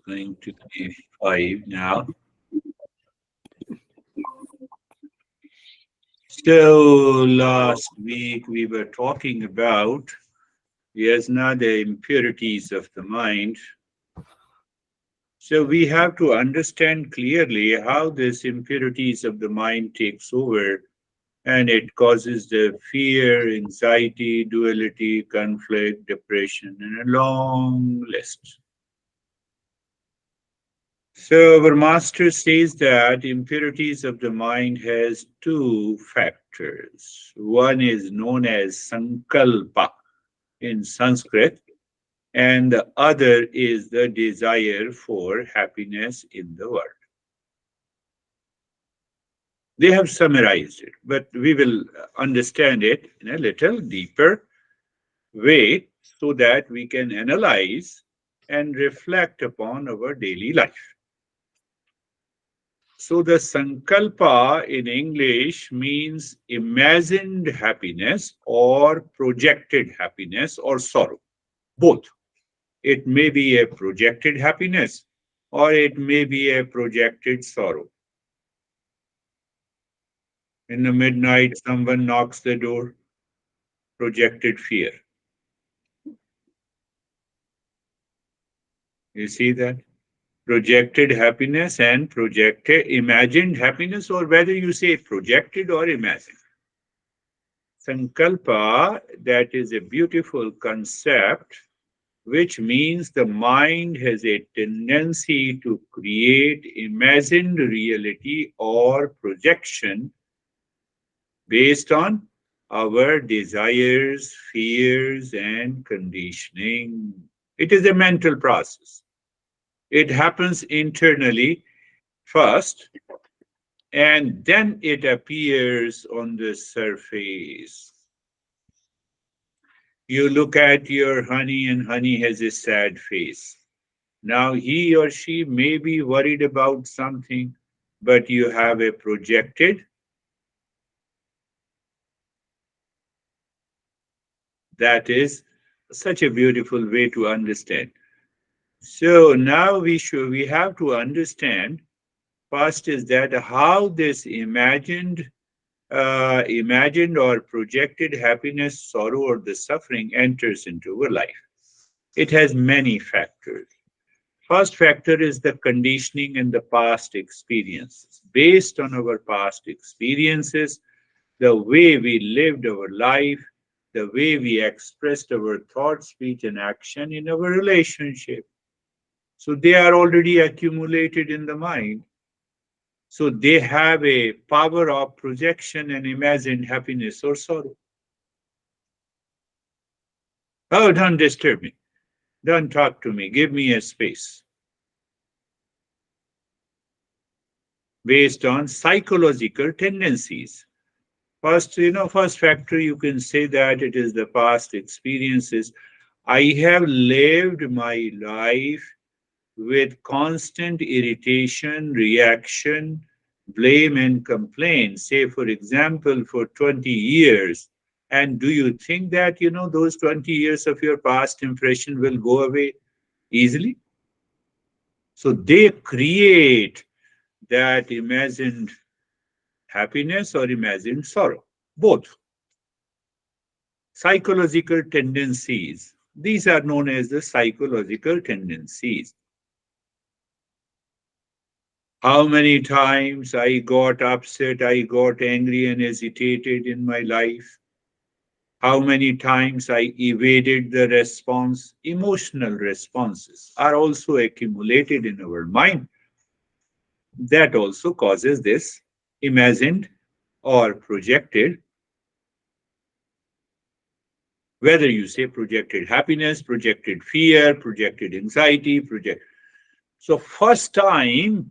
going to be 5 now. So last week we were talking about, yes, now the impurities of the mind. So we have to understand clearly how this impurities of the mind takes over, and it causes the fear, anxiety, duality, conflict, depression, and a long list. So our master says that impurities of the mind has two factors. One is known as sankalpa in Sanskrit, and the other is the desire for happiness in the world. They have summarized it, but we will understand it in a little deeper way so that we can analyze and reflect upon our daily life. So the sankalpa in English means imagined happiness or projected happiness or sorrow, both. It may be a projected happiness or it may be a projected sorrow. In the midnight, someone knocks the door, projected fear. You see that? Projected happiness and projected imagined happiness, or whether you say projected or imagined. Sankalpa, that is a beautiful concept, which means the mind has a tendency to create imagined reality or projection based on our desires, fears, and conditioning. It is a mental process. It happens internally first, and then it appears on the surface. You look at your honey, and honey has a sad face. Now, he or she may be worried about something, but you have a projected. That is such a beautiful way to understand. So now we have to understand first is that how this imagined or projected happiness, sorrow, or the suffering enters into our life. It has many factors. First factor is the conditioning and the past experiences. Based on our past experiences, the way we lived our life, the way we expressed our thought, speech, and action in our relationship. So they are already accumulated in the mind. So they have a power of projection and imagined happiness or sorrow. Oh, don't disturb me. Don't talk to me. Give me a space. Based on psychological tendencies. First factor, you can say that it is the past experiences. I have lived my life with constant irritation, reaction, blame, and complaint, say, for example, for 20 years. And do you think that, those 20 years of your past impression will go away easily? So they create that imagined happiness or imagined sorrow, both. Psychological tendencies. These are known as the psychological tendencies. How many times I got upset, I got angry and hesitated in my life. How many times I evaded the response. Emotional responses are also accumulated in our mind. That also causes this imagined or projected, whether you say projected happiness, projected fear, projected anxiety, project. So first time,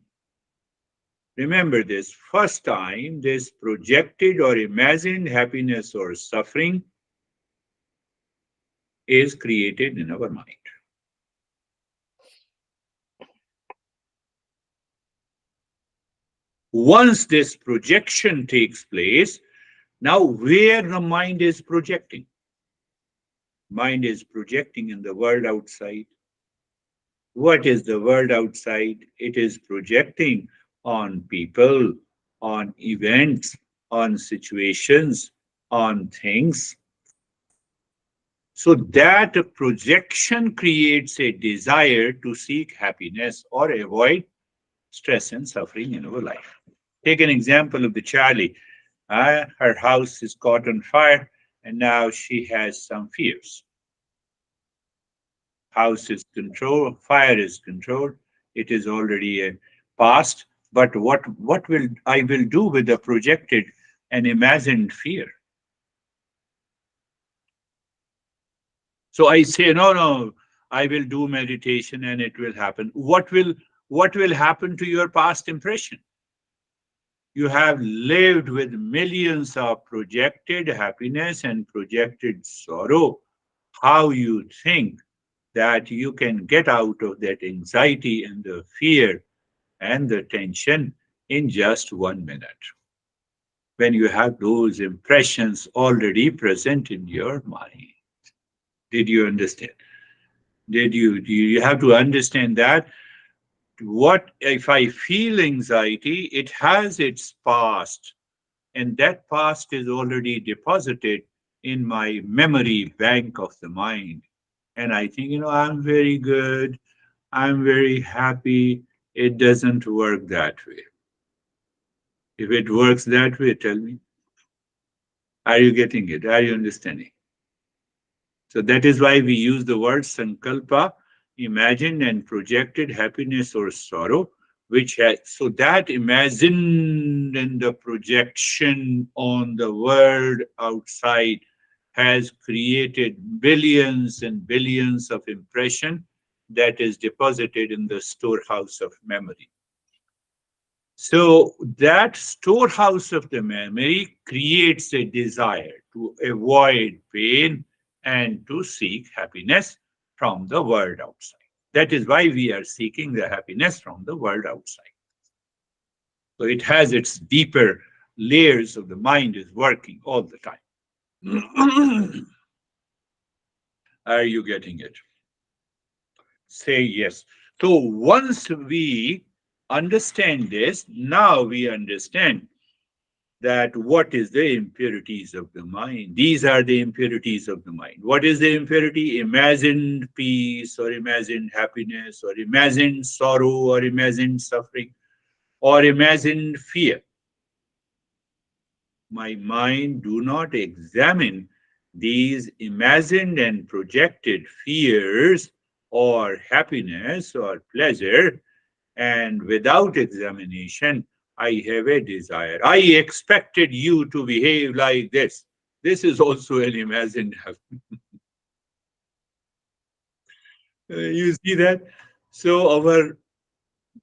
remember this, first time this projected or imagined happiness or suffering is created in our mind. Once this projection takes place, now where the mind is projecting? Mind is projecting in the world outside. What is the world outside? It is projecting on people, on events, on situations, on things. So that projection creates a desire to seek happiness or avoid stress and suffering in our life. Take an example of the Charlie. Her house is caught on fire, and now she has some fears. House is controlled, fire is controlled. It is already a past. But what will I will do with the projected and imagined fear? So I say, no, no, I will do meditation and it will happen. What will happen to your past impression? You have lived with millions of projected happiness and projected sorrow. How you think that you can get out of that anxiety and the fear and the tension in just 1 minute when you have those impressions already present in your mind. Did you understand? Do you have to understand that what if I feel anxiety, it has its past, and that past is already deposited in my memory bank of the mind. And I think, I'm very good, I'm very happy. It doesn't work that way. If it works that way, tell me, are you getting it? Are you understanding? So that is why we use the word sankalpa, imagined and projected happiness or sorrow, which has, so that imagined and the projection on the world outside has created billions and billions of impression that is deposited in the storehouse of memory. So that storehouse of the memory creates a desire to avoid pain and to seek happiness from the world outside. That is why we are seeking the happiness from the world outside. So it has its deeper layers of the mind is working all the time. Are you getting it? Say yes. So once we understand this, now we understand that what is the impurities of the mind. These are the impurities of the mind. What is the impurity? Imagined peace or imagined happiness or imagined sorrow or imagined suffering or imagined fear. My mind do not examine these imagined and projected fears or happiness or pleasure, and without examination, I have a desire. I expected you to behave like this. This is also an imagined happiness. You see that? So, our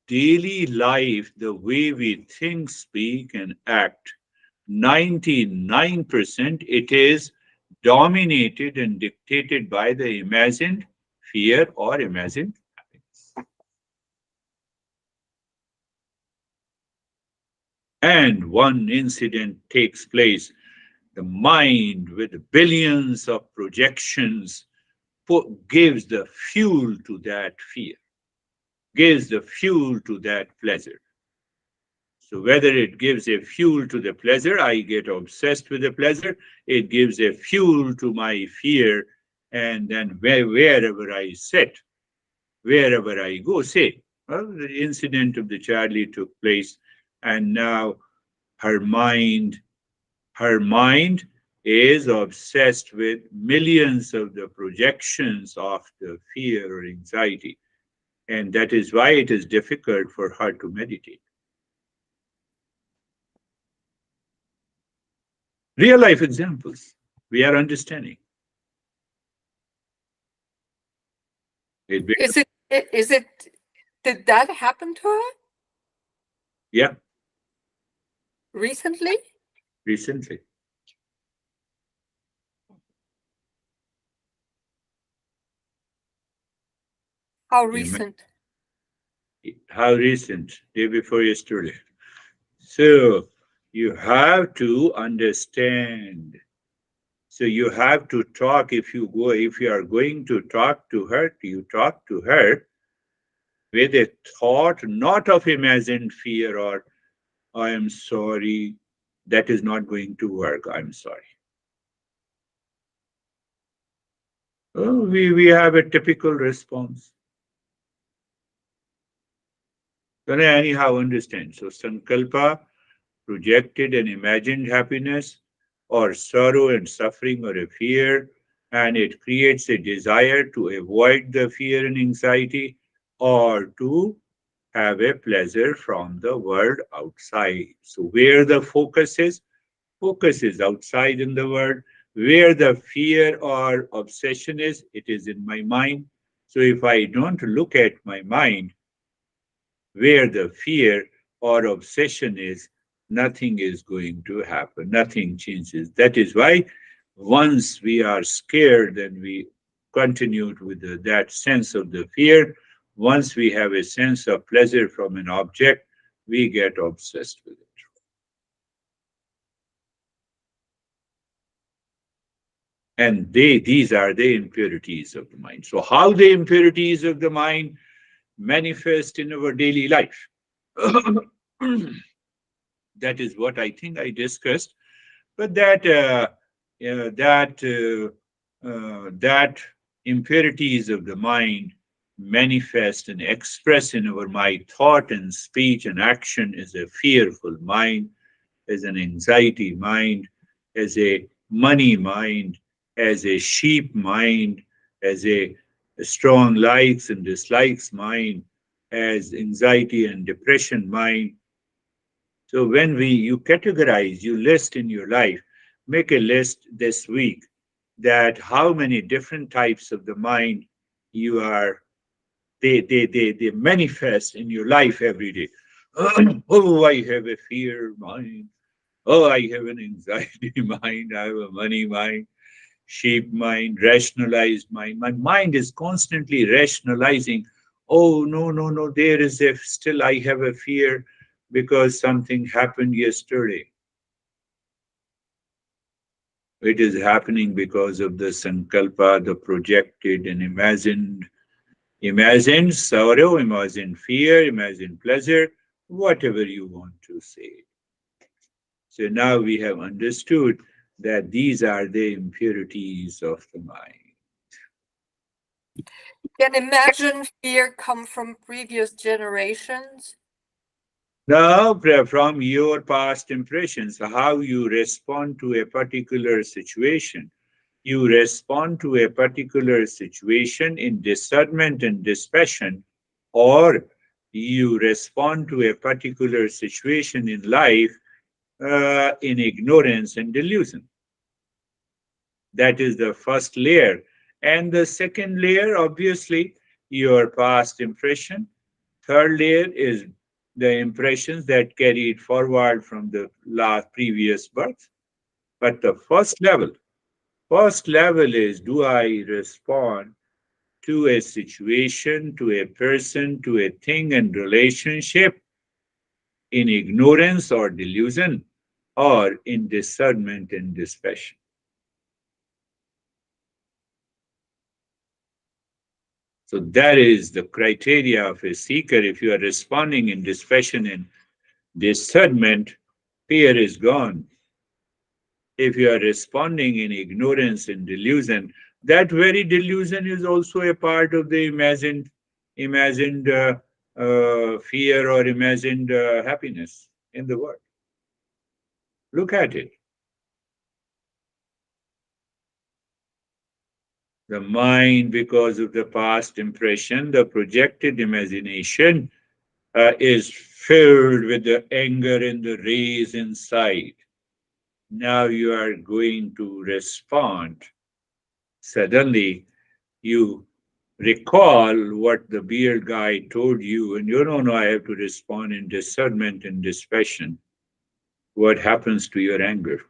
daily life, the way we think, speak, and act, 99% it is dominated and dictated by the imagined fear or imagined happiness. And one incident takes place, the mind with billions of projections gives the fuel to that fear, gives the fuel to that pleasure. So whether it gives a fuel to the pleasure, I get obsessed with the pleasure, it gives a fuel to my fear, and then wherever I sit, wherever I go, say, well, the incident of the Charlie took place, and now her mind her mind is obsessed with millions of the projections of the fear or anxiety. And that is why it is difficult for her to meditate. Real life examples. We are understanding. It Is it, is it, did that happen to her Yeah, recently? recently. How You may- recent? How recent? Day before yesterday. So you have to understand. So you have to talk if you are going to talk to her, you talk to her with a thought not of imagined fear or I am sorry, that is not going to work. I'm sorry. We have a typical response. Can I anyhow understand? So, sankalpa projected and imagined happiness or sorrow and suffering or a fear, and it creates a desire to avoid the fear and anxiety or to have a pleasure from the world outside. So, where the focus is outside in the world. Where the fear or obsession is, it is in my mind. So, if I don't look at my mind, where the fear or obsession is, nothing is going to happen. Nothing changes. That is why once we are scared and we continued with that sense of the fear, once we have a sense of pleasure from an object, we get obsessed with it. And these are the impurities of the mind. So, how the impurities of the mind manifest in our daily life? That is what I think I discussed. But that impurities of the mind manifest and express in our mind thought and speech and action is a fearful mind, as an anxiety mind, as a money mind, as a sheep mind, as a strong likes and dislikes mind, as anxiety and depression mind. So when you categorize, you list in your life, make a list this week that how many different types of the mind you are they manifest in your life every day. Oh, I have a fear mind. Oh, I have an anxiety mind. I have a money mind, sheep mind, rationalized mind. My mind is constantly rationalizing. Oh, no, no, no, there is a still I have a fear because something happened yesterday. It is happening because of the sankalpa, the projected and imagined sorrow, imagined fear, imagined pleasure, whatever you want to say. So now we have understood that these are the impurities of the mind. Can imagined fear come from previous generations? Now, from your past impressions, how you respond to a particular situation, you respond to a particular situation in discernment and dispassion, or you respond to a particular situation in life in ignorance and delusion. That is the first layer. And the second layer, obviously, your past impression. Third layer is the impressions that carried forward from the last previous birth. But the first level is do I respond to a situation, to a person, to a thing and relationship in ignorance or delusion or in discernment and dispassion. So that is the criteria of a seeker. If you are responding in dispassion and discernment, fear is gone. If you are responding in ignorance and delusion, that very delusion is also a part of the imagined fear or imagined happiness in the world. Look at it. The mind, because of the past impression, the projected imagination, is filled with the anger and the rage inside. Now you are going to respond. Suddenly, you recall what the beard guy told you, and you don't know I have to respond in discernment and dispassion. What happens to your anger?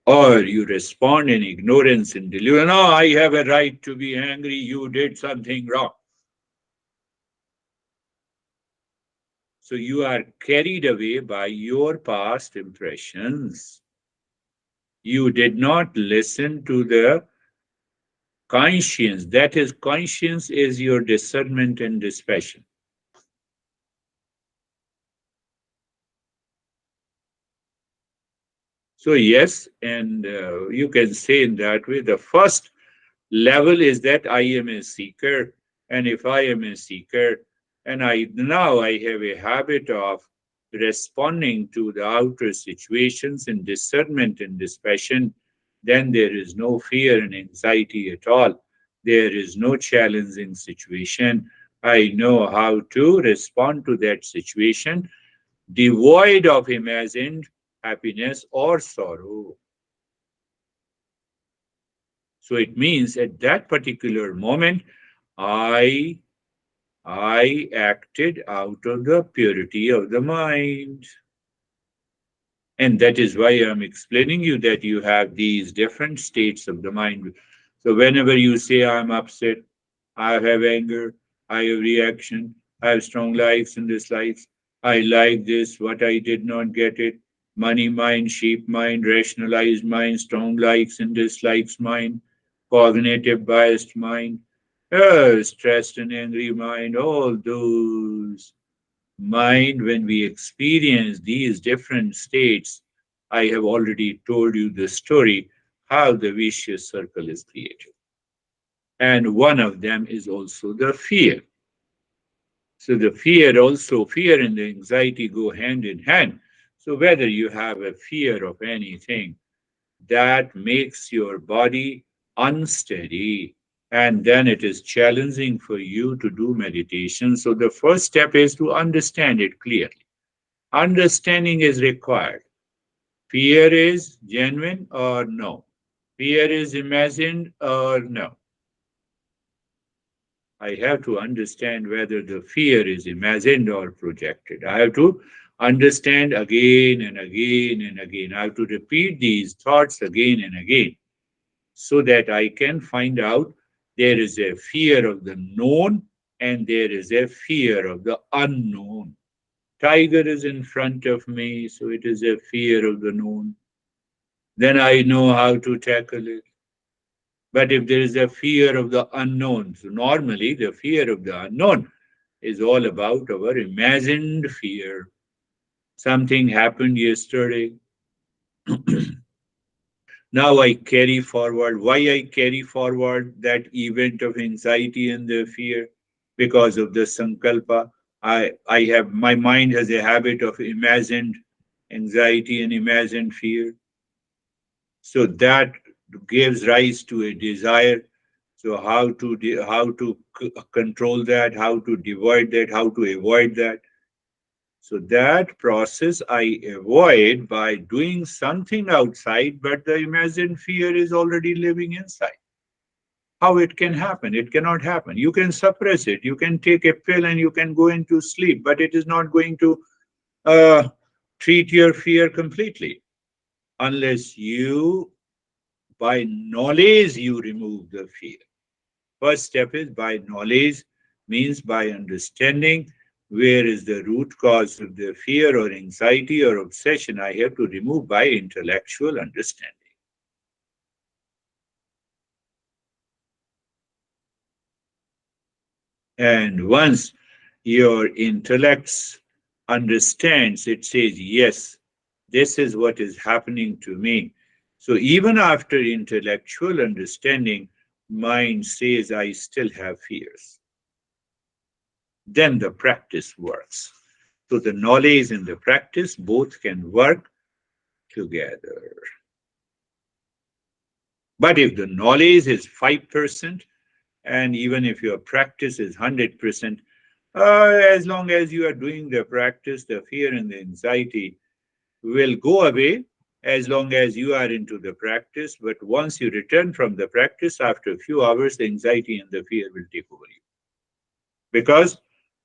Or you respond in ignorance and delusion. No, I have a right to be angry. You did something wrong. So you are carried away by your past impressions. You did not listen to the Conscience, that is, conscience is your discernment and dispassion. So, yes, and you can say in that way the first level is that I am a seeker. And if I am a seeker, and I have a habit of responding to the outer situations in discernment and dispassion, then there is no fear and anxiety at all. There is no challenging situation. I know how to respond to that situation, devoid of imagined happiness or sorrow. So it means at that particular moment, I I acted out of the purity of the mind. And that is why I'm explaining you that you have these different states of the mind. So whenever you say I'm upset, I have anger, I have reaction, I have strong likes and dislikes, I like this, what I did not get it, money mind, sheep mind, rationalized mind, strong likes and dislikes mind, cognitive biased mind, stressed and angry mind, all those mind, when we experience these different states, I have already told you the story how the vicious circle is created. And one of them is also the fear. So the fear and the anxiety go hand in hand. So whether you have a fear of anything, that makes your body unsteady. And then it is challenging for you to do meditation. So the first step is to understand it clearly. Understanding is required. Fear is genuine or no? Fear is imagined or no? I have to understand whether the fear is imagined or projected. I have to understand again and again and again. I have to repeat these thoughts again and again so that I can find out there is a fear of the known and there is a fear of the unknown. Tiger is in front of me, so it is a fear of the known. Then I know how to tackle it. But if there is a fear of the unknown, so normally the fear of the unknown is all about our imagined fear. Something happened yesterday. Now I carry forward. Why I carry forward that event of anxiety and the fear? Because of the sankalpa. I have my mind has a habit of imagined anxiety and imagined fear. So that gives rise to a desire. So how to control that, how to divide that, how to avoid that. So that process I avoid by doing something outside, but the imagined fear is already living inside. How it can happen? It cannot happen. You can suppress it. You can take a pill and you can go into sleep, but it is not going to uh, treat your fear completely unless you, by knowledge, you remove the fear. First step is by knowledge, means by understanding where is the root cause of the fear or anxiety or obsession. I have to remove by intellectual understanding. And once your intellect understands, it says, yes, this is what is happening to me. So even after intellectual understanding, mind says, I still have fears. Then the practice works. So the knowledge and the practice both can work together. But if the knowledge is 5%, and even if your practice is 100%, as long as you are doing the practice, the fear and the anxiety will go away as long as you are into the practice. But once you return from the practice, after a few hours, the anxiety and the fear will take over you. Because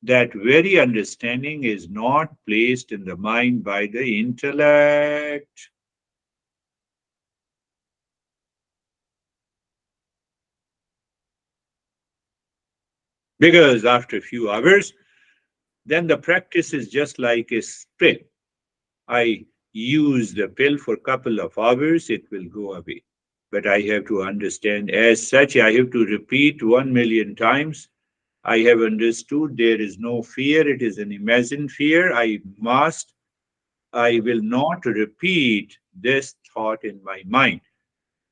that very understanding is not placed in the mind by the intellect. Because after a few hours, then the practice is just like a pill. I use the pill for a couple of hours, it will go away. but I have to understand. As such, I have to repeat 1 million times. I have understood there is no fear, it is an imagined fear. I will not repeat this thought in my mind.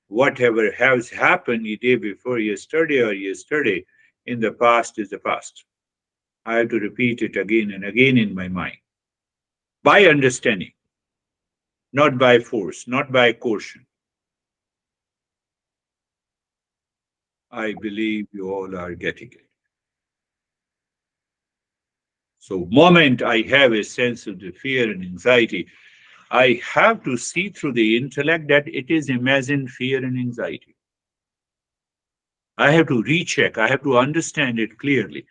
Whatever has happened the day before yesterday or yesterday in the past is the past. I have to repeat it again and again in my mind by understanding, not by force, not by coercion. I believe you all are getting it. So, moment I have a sense of the fear and anxiety, I have to see through the intellect that it is imagined fear and anxiety. I have to recheck, I have to understand it clearly.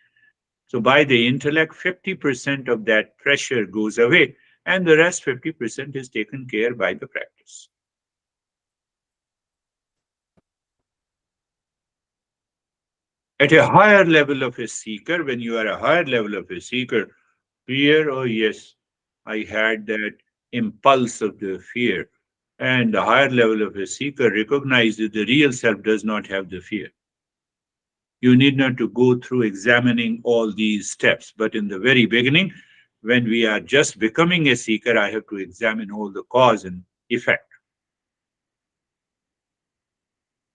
So, by the intellect, 50% of that pressure goes away, and the rest 50% is taken care by the practice. At a higher level of a seeker, when you are a higher level of a seeker, fear, oh yes, I had that impulse of the fear. And the higher level of a seeker recognizes the real self does not have the fear. You need not to go through examining all these steps. But in the very beginning, when we are just becoming a seeker, I have to examine all the cause and effect.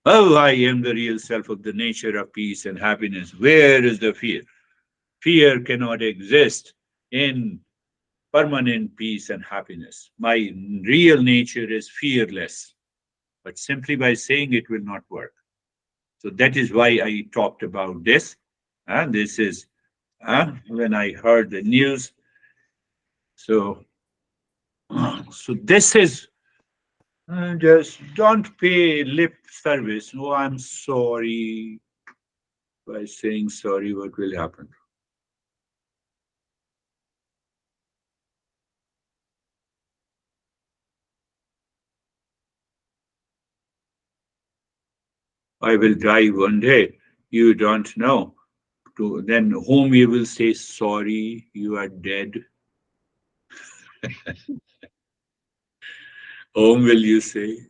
Oh, I am the real self of the nature of peace and happiness. Where is the fear? Fear cannot exist in permanent peace and happiness. My real nature is fearless, but simply by saying it will not work. So that is why I talked about this. This is when I heard the news. So, so this is just don't pay lip service. Oh, I'm sorry. By saying sorry, what will happen? I will die one day. You don't know. To then whom you will say sorry, you are dead. Whom will you say?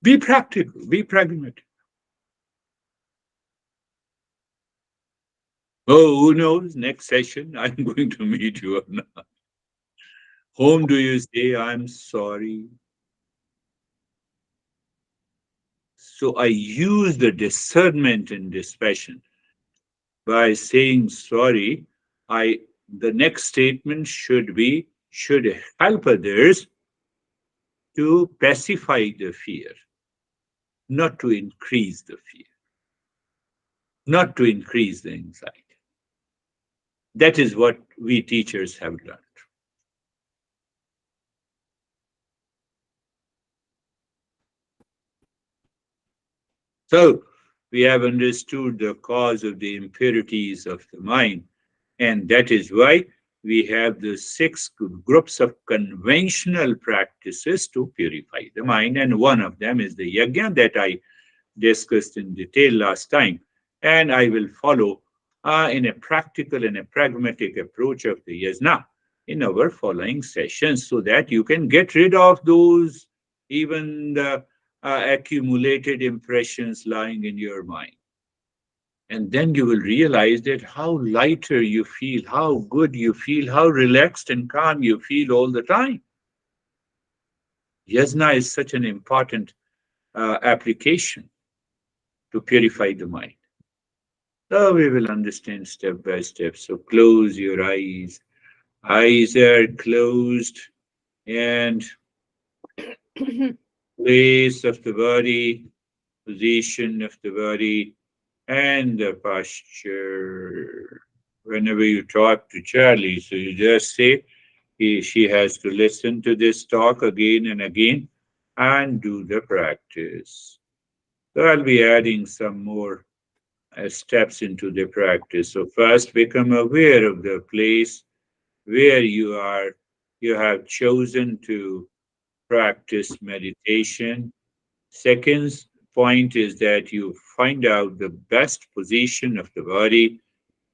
Be practical, be pragmatic. Oh, who knows? Next session, I'm going to meet you or not. Whom do you say, I'm sorry? So I use the discernment and dispassion by saying sorry. I the next statement should help others to pacify the fear, not to increase the fear, not to increase the anxiety. That is what we teachers have learned. So we have understood the cause of the impurities of the mind, and that is why we have the six groups of conventional practices to purify the mind. And one of them is the yajna that I discussed in detail last time. And I will follow in a practical and a pragmatic approach of the yajna in our following sessions so that you can get rid of those, even the accumulated impressions lying in your mind. And then you will realize that how lighter you feel, how good you feel, how relaxed and calm you feel all the time. Yasna is such an important application to purify the mind. So we will understand step by step. So close your eyes. Eyes are closed, and place of the body, position of the body, and the posture. Whenever you talk to Charlie, so you just say she has to listen to this talk again and again and do the practice. So I'll be adding some more steps into the practice. So first, become aware of the place where you are. You have chosen to practice meditation. Second point is that you find out the best position of the body,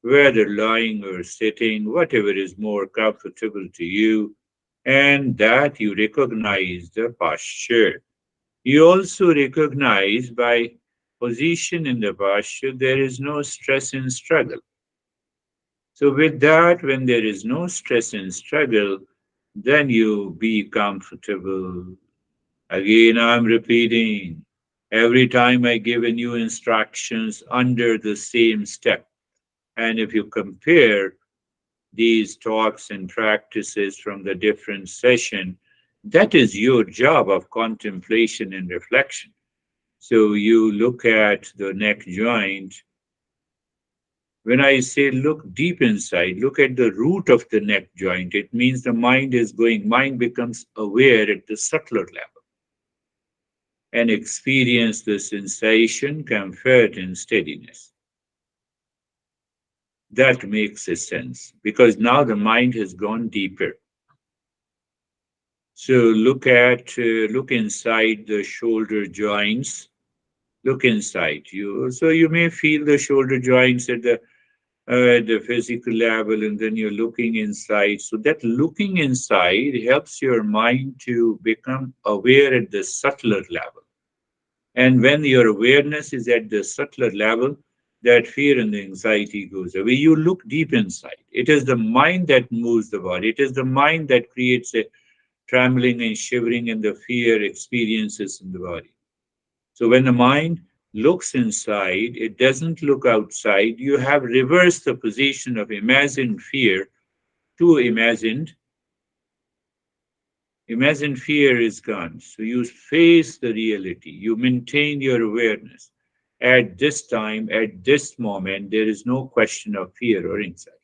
whether lying or sitting, whatever is more comfortable to you, and that you recognize the posture. You also recognize by position in the posture there is no stress and struggle. So, with that, when there is no stress and struggle, then you be comfortable. Again, I'm repeating every time I give a new instructions under the same step. And if you compare these talks and practices from the different session, that is your job of contemplation and reflection. So you look at the neck joint. When I say look deep inside, look at the root of the neck joint. It means the mind is going, mind becomes aware at the subtler level and experience the sensation, comfort, and steadiness. That makes a sense because now the mind has gone deeper. So look inside the shoulder joints. Look inside you. So you may feel the shoulder joints at the physical level, and then you're looking inside. So that looking inside helps your mind to become aware at the subtler level. And when your awareness is at the subtler level, that fear and the anxiety goes away. You look deep inside. It is the mind that moves the body. It is the mind that creates a trembling and shivering and the fear experiences in the body. So when the mind looks inside, it doesn't look outside. You have reversed the position of imagined fear to imagined fear is gone. So you face the reality. You maintain your awareness. At this time, at this moment, there is no question of fear or anxiety.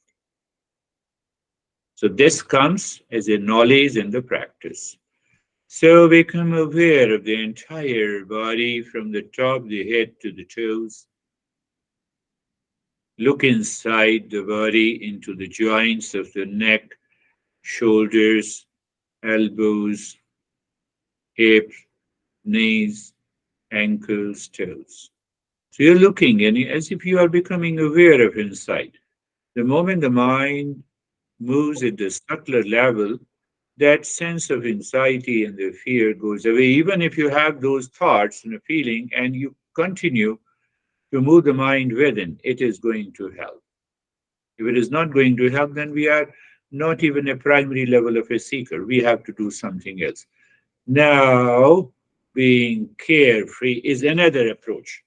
So this comes as a knowledge in the practice. So become aware of the entire body from the top of the head to the toes. Look inside the body into the joints of the neck, shoulders, elbows, hips, knees, ankles, toes. So you're looking and as if you are becoming aware of inside. The moment the mind moves at the subtler level, that sense of anxiety and the fear goes away. Even if you have those thoughts and a feeling and you continue to move the mind within, it is going to help. If it is not going to help, then we are not even a primary level of a seeker. We have to do something else. Now, being carefree is another approach.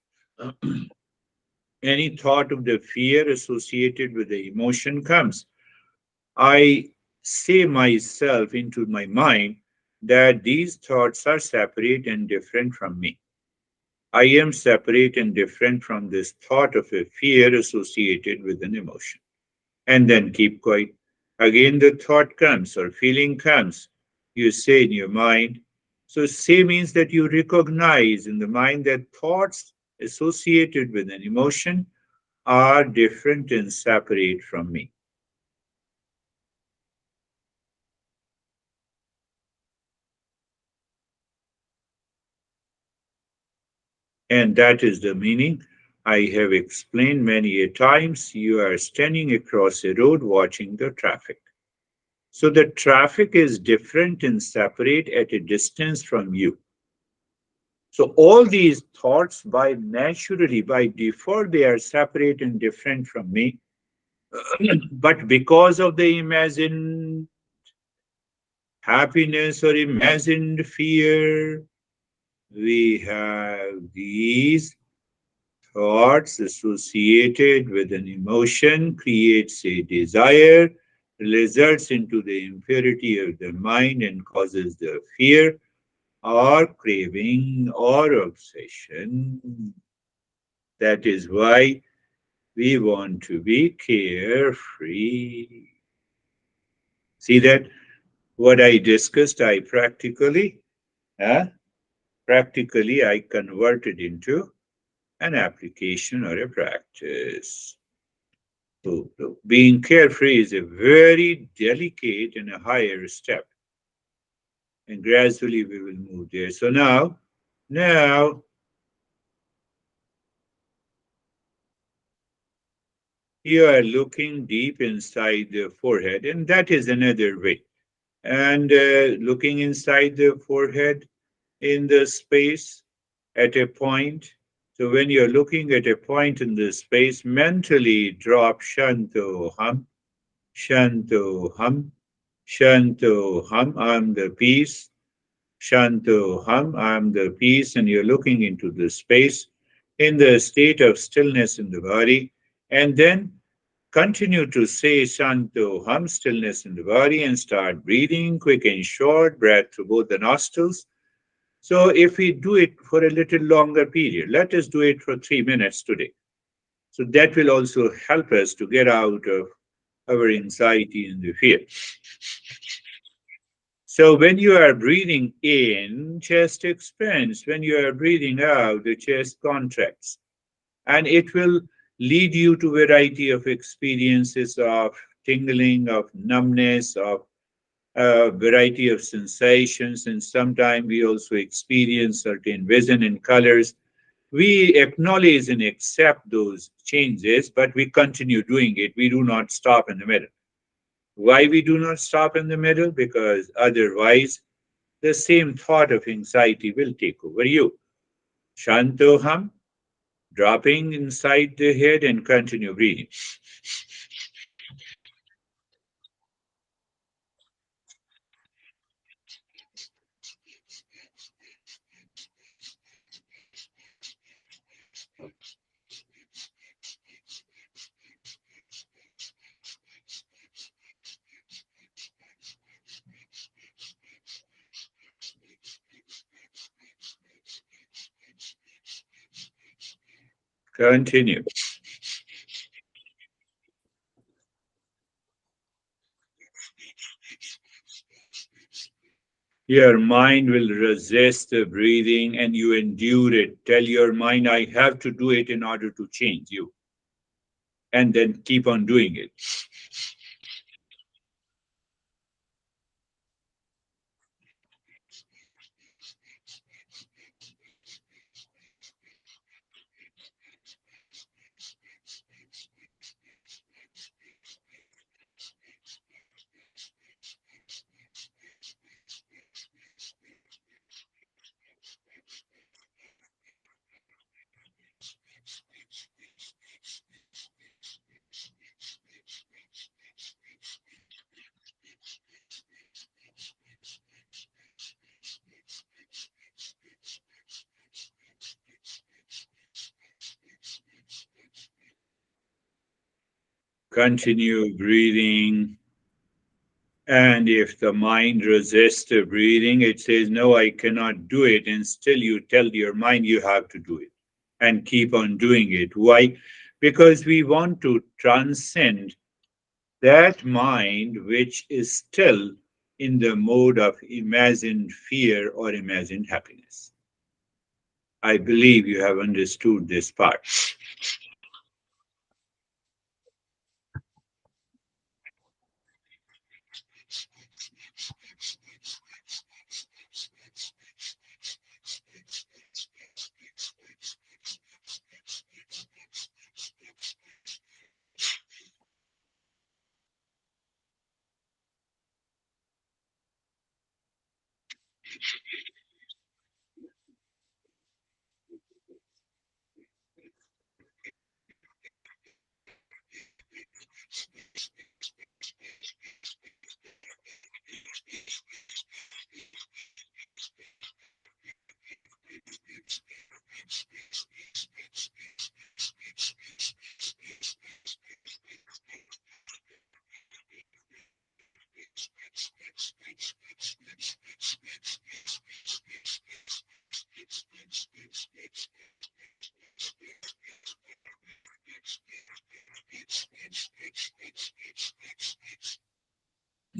Any thought of the fear associated with the emotion comes. I say myself into my mind that these thoughts are separate and different from me. I am separate and different from this thought of a fear associated with an emotion. And then keep quiet. Again, the thought comes or feeling comes. You say in your mind. So, say means that you recognize in the mind that thoughts associated with an emotion are different and separate from me. And that is the meaning. I have explained many a times. You are standing across a road watching the traffic. So the traffic is different and separate at a distance from you. So all these thoughts by naturally, by default, they are separate and different from me. But because of the imagined happiness or imagined fear, we have these thoughts associated with an emotion creates a desire, results into the impurity of the mind and causes the fear or craving or obsession. That is why we want to be carefree. See that what I discussed, uh, practically I converted into an application or a practice. So being carefree is a very delicate and a higher step, and gradually we will move there. So now you are looking deep inside the forehead, and that is another way. And looking inside the forehead, in the space at a point. So when you're looking at a point in the space, mentally drop Shanto Ham, Shanto Ham, Shanto Ham, I'm the peace. Shanto Ham, I'm the peace, and you're looking into the space in the state of stillness in the body, and then continue to say Shanto Ham, stillness in the body, and start breathing quick and short breath through both the nostrils. So if we do it for a little longer period, let us do it for 3 minutes today. So that will also help us to get out of our anxiety and the fear. So when you are breathing in, chest expands. When you are breathing out, the chest contracts. And it will lead you to a variety of experiences of tingling, of numbness, of a variety of sensations. And sometimes we also experience certain vision and colors. We acknowledge and accept those changes, but we continue doing it. We do not stop in the middle. Why we do not stop in the middle? Because otherwise the same thought of anxiety will take over you. Shantoham, dropping inside the head and continue breathing. Continue. Your mind will resist the breathing and you endure it. Tell your mind, I have to do it in order to change you. And then keep on doing it. Continue breathing. And if the mind resists the breathing, it says, no, I cannot do it. And still you tell your mind you have to do it and keep on doing it. Why? Because we want to transcend that mind which is still in the mode of imagined fear or imagined happiness. I believe you have understood this part.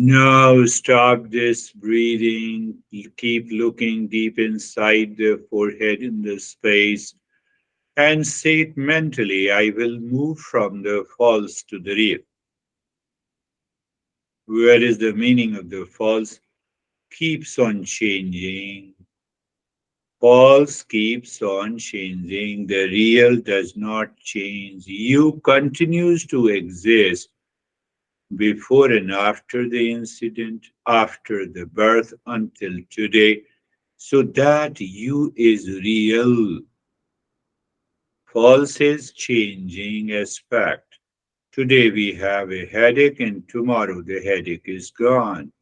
Now stop this breathing. Keep looking deep inside the forehead in the space and say it mentally. I will move from the false to the real. Where is the meaning of the false? Keeps on changing. False keeps on changing. The real does not change. You continues to exist before and after the incident, after the birth until today. So that you is real, false is changing aspect. Today we have a headache and tomorrow the headache is gone.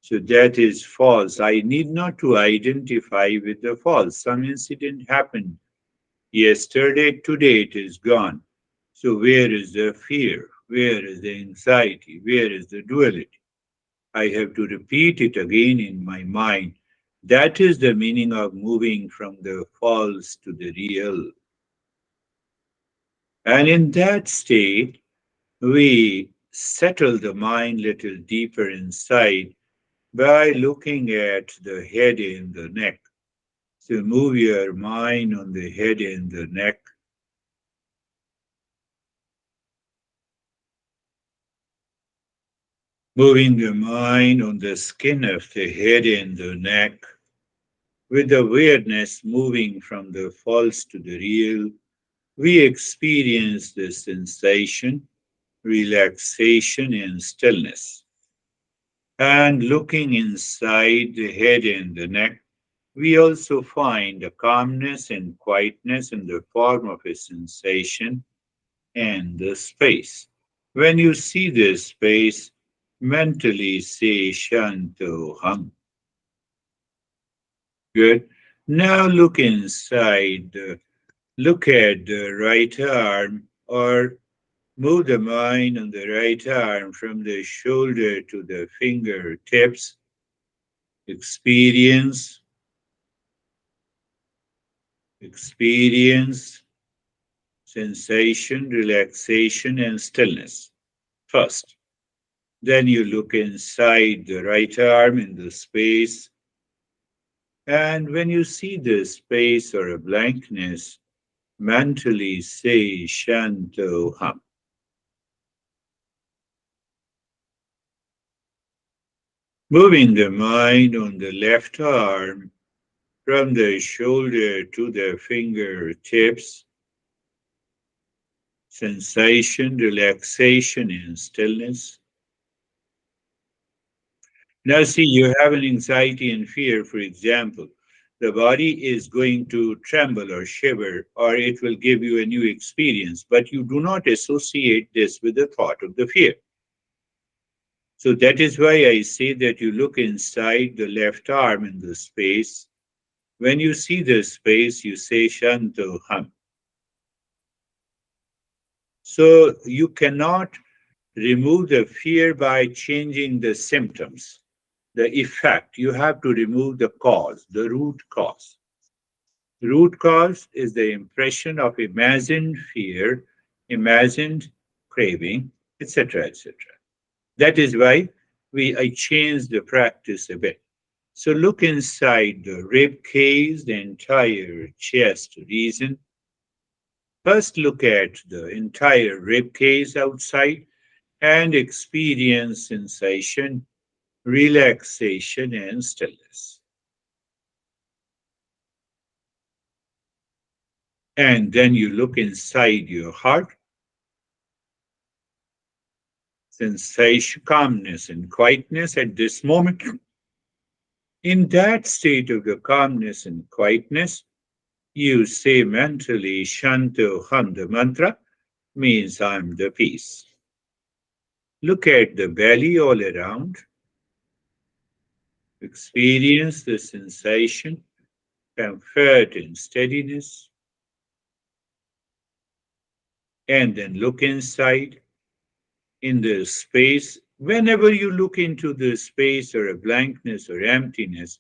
So that is false. I need not to identify with the false. Some incident happened yesterday, today it is gone. So where is the fear? Where is the anxiety? Where is the duality? I have to repeat it again in my mind. That is the meaning of moving from the false to the real. And in that state, we settle the mind little deeper inside by looking at the head and the neck. So move your mind on the head and the neck, moving the mind on the skin of the head and the neck, with the awareness moving from the false to the real. We experience the sensation, relaxation, and stillness. And looking inside the head and the neck, we also find a calmness and quietness in the form of a sensation and the space. When you see this space, mentally say Shanto Hum. Good. Now look inside, look at the right arm or move the mind on the right arm from the shoulder to the fingertips. Experience, experience sensation, relaxation, and stillness first. Then you look inside the right arm in the space. And when you see the space or a blankness, mentally say Shanto Ham. Moving the mind on the left arm from the shoulder to the fingertips, sensation, relaxation, and stillness. Now, see, you have an anxiety and fear, for example. The body is going to tremble or shiver, or it will give you a new experience, but you do not associate this with the thought of the fear. So that is why I say that you look inside the left arm in the space. When you see the space, you say Shanto Ham. So you cannot remove the fear by changing the symptoms, the effect. You have to remove the cause, the root cause. Root cause is the impression of imagined fear, imagined craving, etc., etc. That is why I changed the practice a bit. So look inside the rib cage, the entire chest region. First, look at the entire rib cage outside and experience sensation, relaxation, and stillness. And then you look inside your heart, sensation, calmness, and quietness at this moment. In that state of the calmness and quietness, you say mentally Shanto Ham, the mantra means I'm the peace. Look at the belly all around, experience the sensation, comfort, and steadiness, and then look inside in the space. Whenever you look into the space or a blankness or emptiness,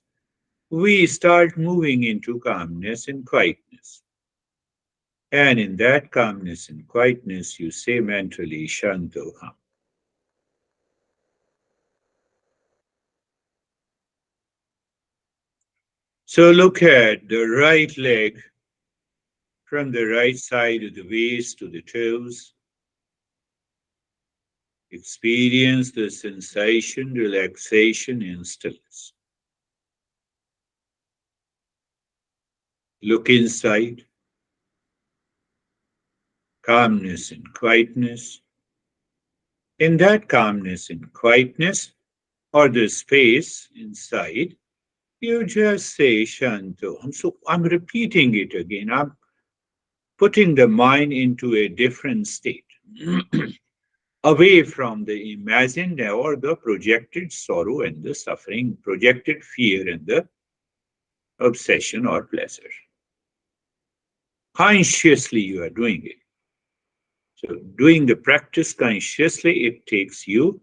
we start moving into calmness and quietness. And in that calmness and quietness, you say mentally Shantoham. So look at the right leg from the right side of the waist to the toes. Experience the sensation, relaxation, and stillness. Look inside, calmness and quietness. In that calmness and quietness, or the space inside, You just say Shanto. So I'm repeating it again. I'm putting the mind into a different state, away from the imagined or the projected sorrow and the suffering, projected fear and the obsession or pleasure. Consciously, you are doing it. So, doing the practice consciously, it takes you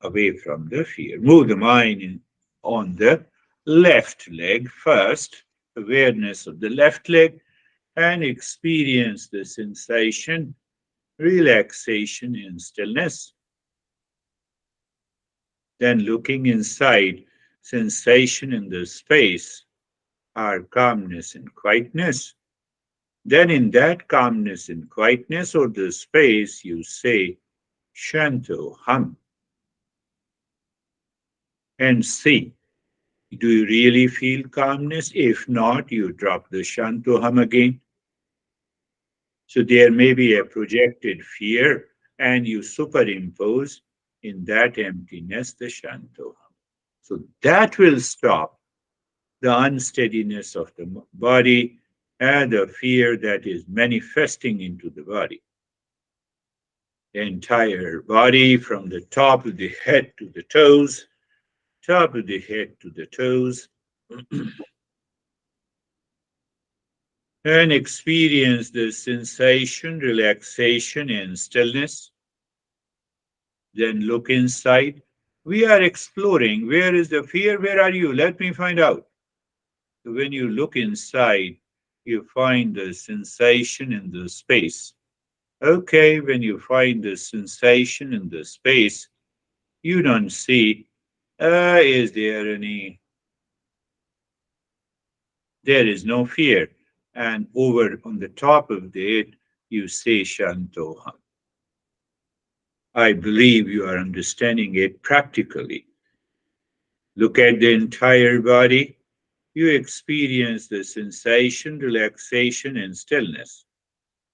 away from the fear. Move the mind on the left leg first, awareness of the left leg, and experience the sensation, relaxation, and stillness. Then, looking inside, sensation in the space are calmness and quietness. Then, in that calmness and quietness or the space, you say, Shanto, hum, and see. Do you really feel calmness? If not, you drop the Shanto hum again. So there may be a projected fear, and you superimpose in that emptiness the Shanto hum. So that will stop the unsteadiness of the body and the fear that is manifesting into the body. The entire body from the top of the head to the toes, top of the head to the toes, and experience the sensation, relaxation, and stillness. Then look inside. We are exploring. Where is the fear? Where are you? Let me find out. So when you look inside, you find the sensation in the space. Okay, when you find the sensation in the space, you don't see, is there any, there is no fear. And over on the top of it, you say Shantoham. I believe you are understanding it practically. Look at the entire body. You experience the sensation, relaxation, and stillness.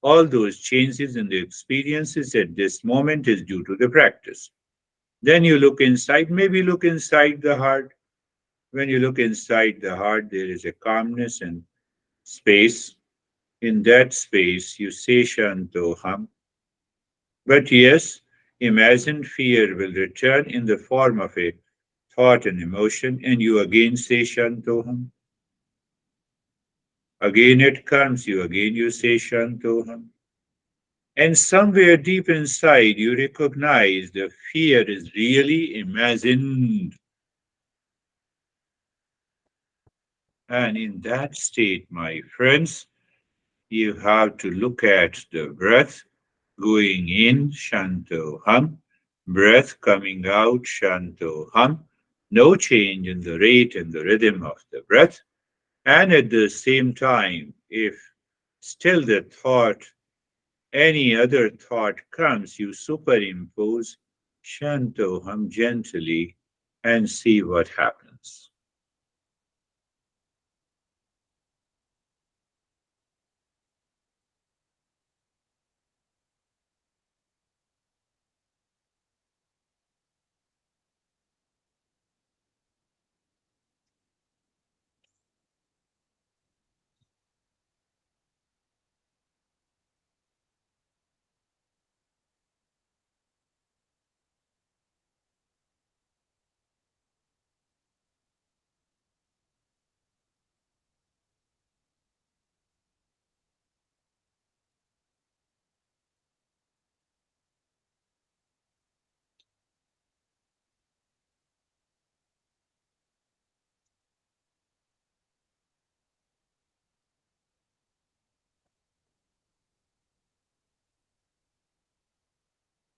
All those changes in the experiences at this moment is due to the practice. Then you look inside, maybe look inside the heart. When you look inside the heart, there is a calmness and space. In that space, you say Shantoham. But yes, imagined fear will return in the form of a thought and emotion, and you again say Shantoham. Again it comes, you say Shantoham. And somewhere deep inside, you recognize the fear is really imagined. And in that state, my friends, you have to look at the breath going in, Shantoham, breath coming out, Shantoham, no change in the rate and the rhythm of the breath. And at the same time, if still the thought, any other thought comes, you superimpose Shantoham gently and see what happens.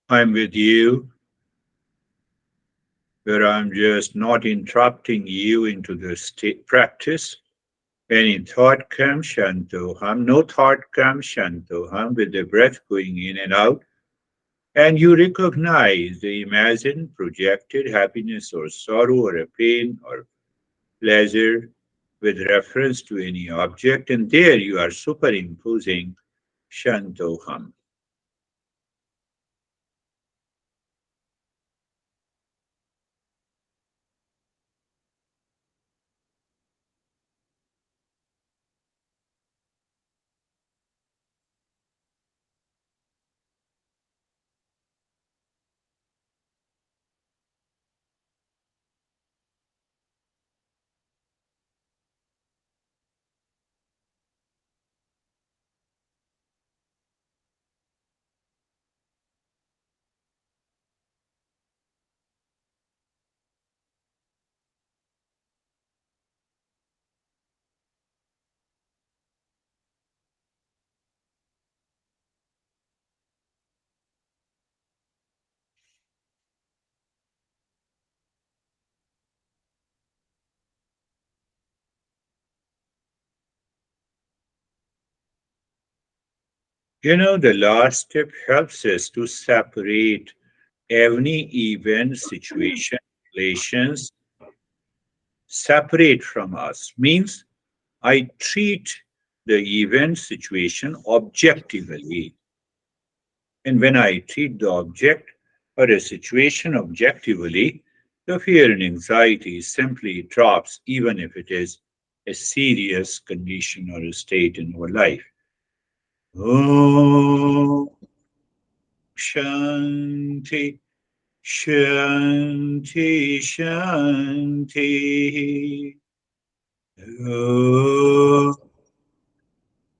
I'm with you, where I'm just not interrupting you into the practice. Any thought comes, Shantoham. No thought comes, Shantoham, with the breath going in and out. And you recognize the imagined, projected happiness or sorrow or a pain or pleasure with reference to any object. And there you are superimposing Shantoham. The last step helps us to separate any event, situation, relations separate from us. Means I treat the event, situation objectively. And when I treat the object or a situation objectively, the fear and anxiety simply drops, even if it is a serious condition or a state in our life. Om Shanti, Shanti, Shanti. Om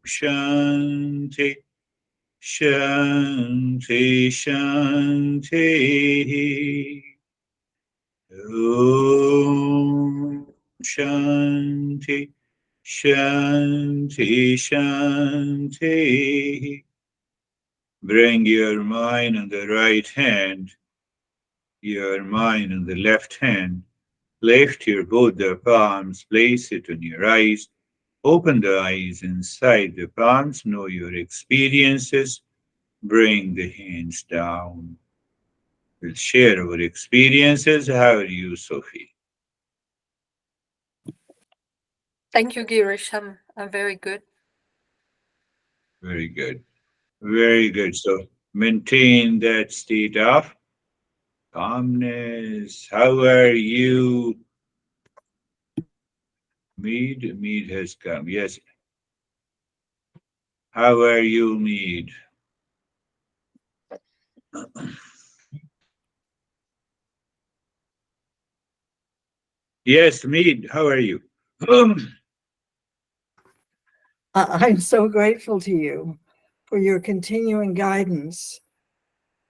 Shanti, Shanti, Shanti. Om Shanti, Shanti, Shanti. Bring your mind on the right hand, your mind on the left hand. Lift your both the palms, place it on your eyes. Open the eyes inside the palms, know your experiences. Bring the hands down. We'll share our experiences. How are you, Sophie? Thank you, Girish. I'm very good. Very good. Very good. So maintain that state of calmness. How are you? Mead has come. Yes. How are you, Mead? Yes, Mead. How are you? I'm so grateful to you for your continuing guidance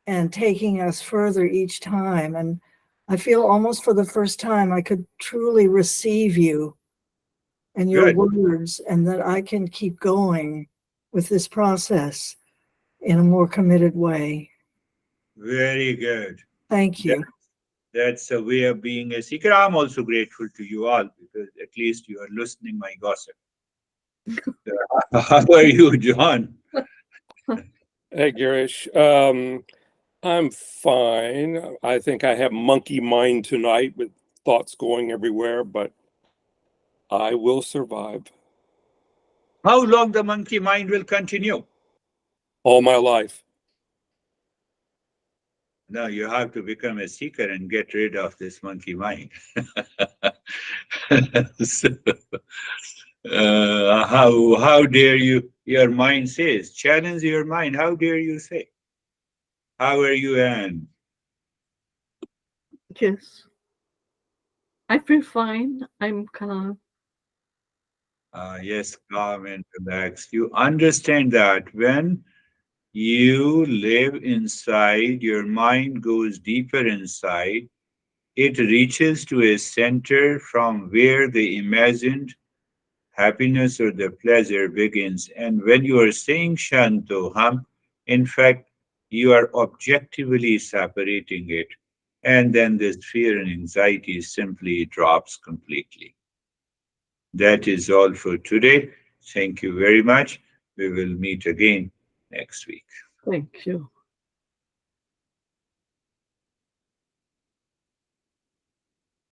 and taking us further each time. And I feel almost for the first time I could truly receive you and your Good. words, and that I can keep going with this process in a more committed way. Very good. Thank That, you. that's a way of being a seeker. I'm also grateful to you all because at least you are listening my gossip. How are you, John? Hey, Girish. I'm fine. I think I have monkey mind tonight with thoughts going everywhere, but I will survive How long the monkey mind will continue? all my life. No, you have to become a seeker and get rid of this monkey mind. So, how dare you? Your mind says, challenge your mind. How dare you say? How are you, Anne? Yes, I feel fine. I'm calm. Yes, calm and relaxed. You understand that when you live inside, your mind goes deeper inside. It reaches to a center from where the imagined happiness or the pleasure begins. And when you are saying Shantoham, in fact, you are objectively separating it. And then this fear and anxiety simply drops completely. That is all for today. Thank you very much. We will meet again next week. Thank you.